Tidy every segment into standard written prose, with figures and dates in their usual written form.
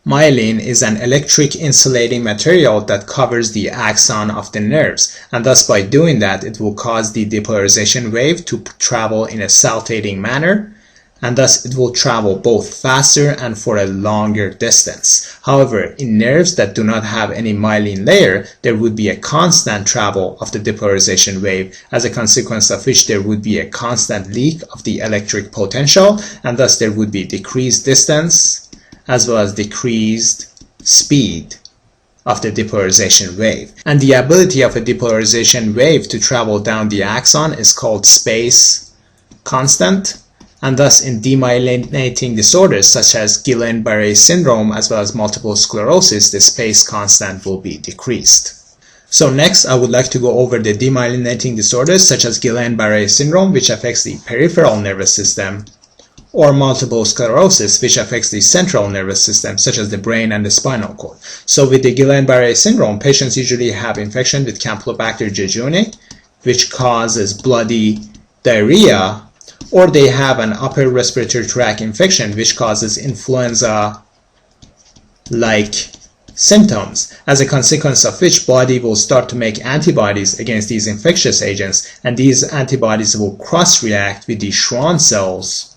Myelin is an electric insulating material that covers the axon of the nerves, and thus by doing that it will cause the depolarization wave to travel in a saltating manner, and thus it will travel both faster and for a longer distance. However, in nerves that do not have any myelin layer, there would be a constant travel of the depolarization wave, as a consequence of which there would be a constant leak of the electric potential, and thus there would be decreased distance as well as decreased speed of the depolarization wave. And the ability of a depolarization wave to travel down the axon is called space constant, and thus in demyelinating disorders such as Guillain-Barré syndrome as well as multiple sclerosis, the space constant will be decreased. So next I would like to go over the demyelinating disorders such as Guillain-Barré syndrome, which affects the peripheral nervous system, or multiple sclerosis, which affects the central nervous system, such as the brain and the spinal cord. So with the Guillain-Barré syndrome, patients usually have infection with Campylobacter jejuni, which causes bloody diarrhea, or they have an upper respiratory tract infection, which causes influenza-like symptoms, as a consequence of which body will start to make antibodies against these infectious agents, and these antibodies will cross-react with the Schwann cells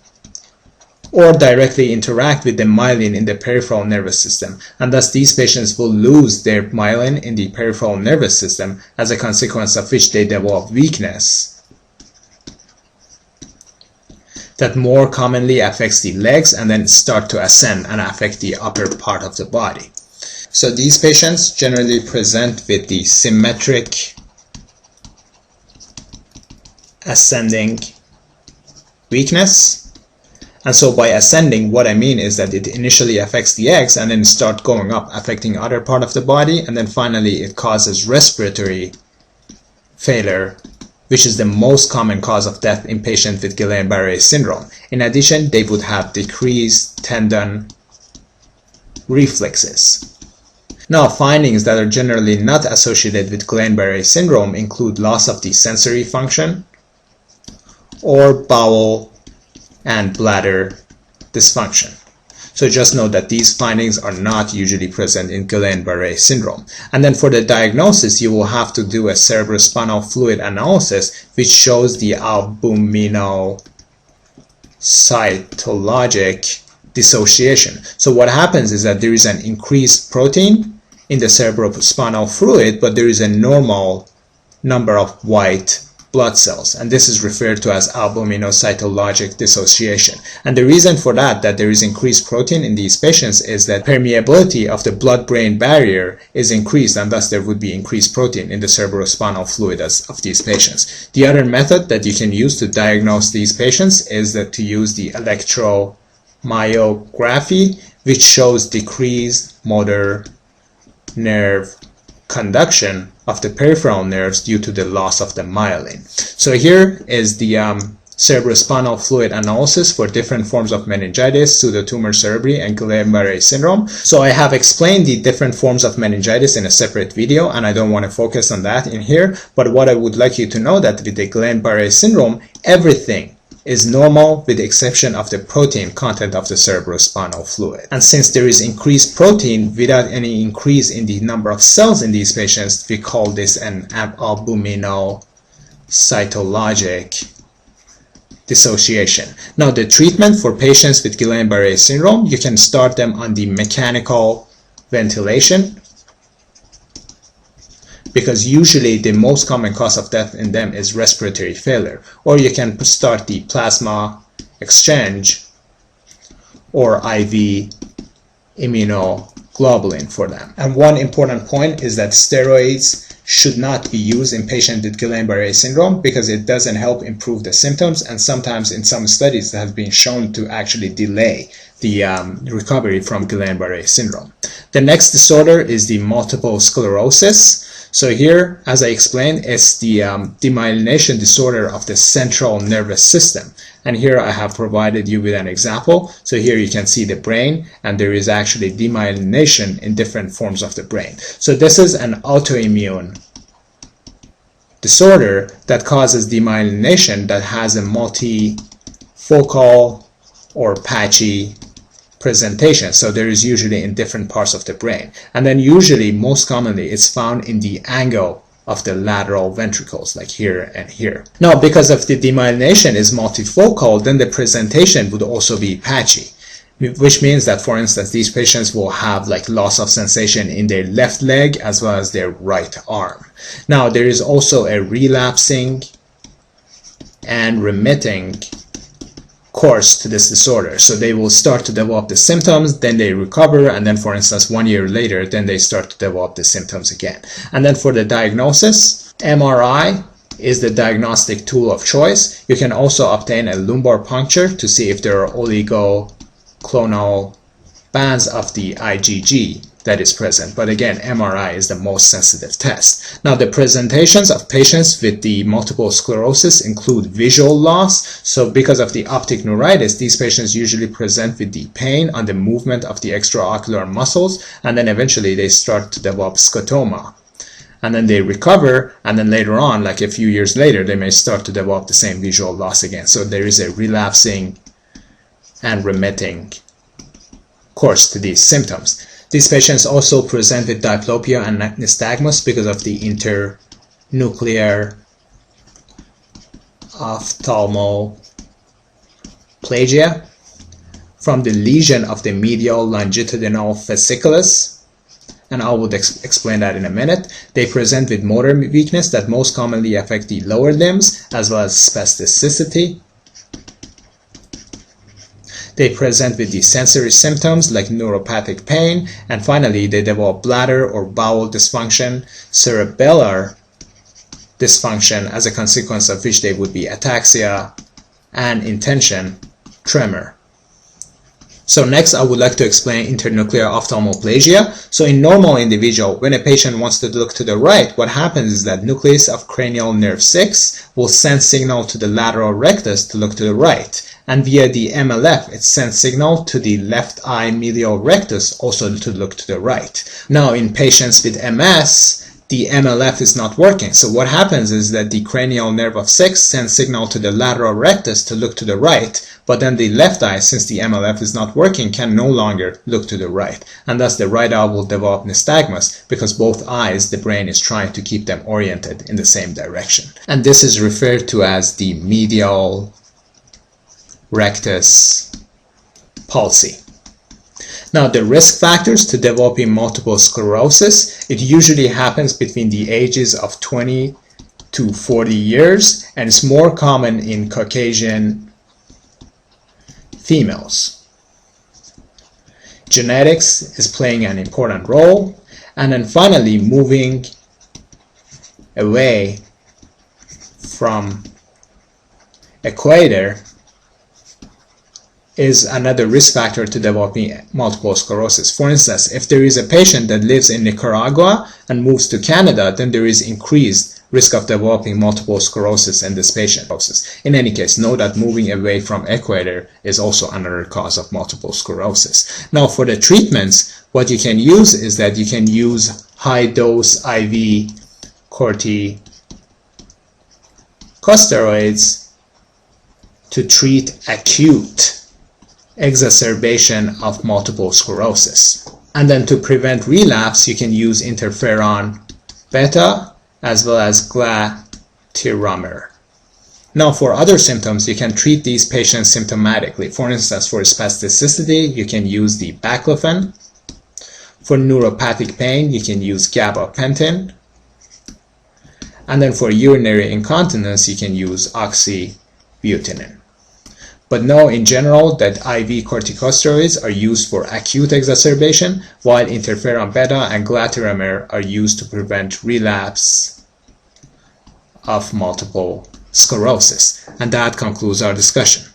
or directly interact with the myelin in the peripheral nervous system, and thus these patients will lose their myelin in the peripheral nervous system, as a consequence of which they develop weakness that more commonly affects the legs and then start to ascend and affect the upper part of the body. So these patients generally present with the symmetric ascending weakness. And so by ascending, what I mean is that it initially affects the eggs and then start going up, affecting other part of the body, and then finally it causes respiratory failure, which is the most common cause of death in patients with Guillain-Barré syndrome. In addition, they would have decreased tendon reflexes. Now, findings that are generally not associated with Guillain-Barré syndrome include loss of the sensory function or bowel and bladder dysfunction. So just note that these findings are not usually present in Guillain-Barré syndrome. And then for the diagnosis, you will have to do a cerebrospinal fluid analysis, which shows the albuminocytologic dissociation. So what happens is that there is an increased protein in the cerebrospinal fluid, but there is a normal number of white blood cells, and this is referred to as albuminocytologic dissociation. And the reason for that there is increased protein in these patients is that permeability of the blood-brain barrier is increased, and thus there would be increased protein in the cerebrospinal fluid of these patients. The other method that you can use to diagnose these patients is that to use the electromyography, which shows decreased motor nerve conduction of the peripheral nerves due to the loss of the myelin. So here is the cerebrospinal fluid analysis for different forms of meningitis, pseudotumor cerebri, and Guillain-Barré syndrome. So I have explained the different forms of meningitis in a separate video, and I don't want to focus on that in here, but what I would like you to know that with the Guillain-Barré syndrome, everything is normal with the exception of the protein content of the cerebrospinal fluid. And since there is increased protein without any increase in the number of cells in these patients, we call this an albuminocytologic dissociation. Now, the treatment for patients with Guillain-Barré syndrome, you can start them on the mechanical ventilation, because usually the most common cause of death in them is respiratory failure. Or you can start the plasma exchange or IV immunoglobulin for them. And one important point is that steroids should not be used in patients with Guillain-Barré syndrome because it doesn't help improve the symptoms, and sometimes in some studies that have been shown to actually delay the recovery from Guillain-Barré syndrome. The next disorder is the multiple sclerosis. So here, as I explained, it's the demyelination disorder of the central nervous system. And here I have provided you with an example. So here you can see the brain, and there is actually demyelination in different forms of the brain. So this is an autoimmune disorder that causes demyelination that has a multifocal or patchy presentation. So there is usually in different parts of the brain. And then usually, most commonly, it's found in the angle of the lateral ventricles, like here and here. Now, because of the demyelination is multifocal, then the presentation would also be patchy, which means that, for instance, these patients will have like loss of sensation in their left leg as well as their right arm. Now, there is also a relapsing and remitting course to this disorder. So they will start to develop the symptoms, then they recover, and then, for instance, 1 year later, then they start to develop the symptoms again. And then for the diagnosis, MRI is the diagnostic tool of choice. You can also obtain a lumbar puncture to see if there are oligoclonal bands of the IgG that is present. But again, MRI is the most sensitive test. Now, the presentations of patients with the multiple sclerosis include visual loss. So because of the optic neuritis, these patients usually present with the pain on the movement of the extraocular muscles, and then eventually they start to develop scotoma. And then they recover, and then later on, like a few years later, they may start to develop the same visual loss again. So there is a relapsing and remitting course to these symptoms. These patients also present with diplopia and nystagmus because of the internuclear ophthalmoplagia from the lesion of the medial longitudinal fasciculus, and I will explain that in a minute. They present with motor weakness that most commonly affect the lower limbs, as well as spasticity. They present with the sensory symptoms like neuropathic pain, and finally they develop bladder or bowel dysfunction, cerebellar dysfunction, as a consequence of which they would be ataxia and intention tremor. So next, I would like to explain internuclear ophthalmoplagia. So in normal individual, when a patient wants to look to the right, what happens is that nucleus of cranial nerve 6 will send signal to the lateral rectus to look to the right. And via the MLF, it sends signal to the left eye medial rectus also to look to the right. Now, in patients with MS, the MLF is not working. So what happens is that the cranial nerve of 6 sends signal to the lateral rectus to look to the right, but then the left eye, since the MLF is not working, can no longer look to the right. And thus the right eye will develop nystagmus because both eyes, the brain is trying to keep them oriented in the same direction. And this is referred to as the medial rectus palsy. Now, the risk factors to developing multiple sclerosis, it usually happens between the ages of 20 to 40 years, and it's more common in Caucasian females. Genetics is playing an important role, and then finally, moving away from equator is another risk factor to developing multiple sclerosis. For instance, if there is a patient that lives in Nicaragua and moves to Canada, then there is increased risk of developing multiple sclerosis in this patient. In any case, know that moving away from equator is also another cause of multiple sclerosis. Now, for the treatments, what you can use is that you can use high-dose IV corticosteroids to treat acute exacerbation of multiple sclerosis. And then to prevent relapse, you can use interferon beta as well as glatiramer. Now, for other symptoms, you can treat these patients symptomatically. For instance, for spasticity, you can use the baclofen. For neuropathic pain, you can use gabapentin. And then for urinary incontinence, you can use oxybutynin. But know in general that IV corticosteroids are used for acute exacerbation, while interferon beta and glatiramer are used to prevent relapse of multiple sclerosis. And that concludes our discussion.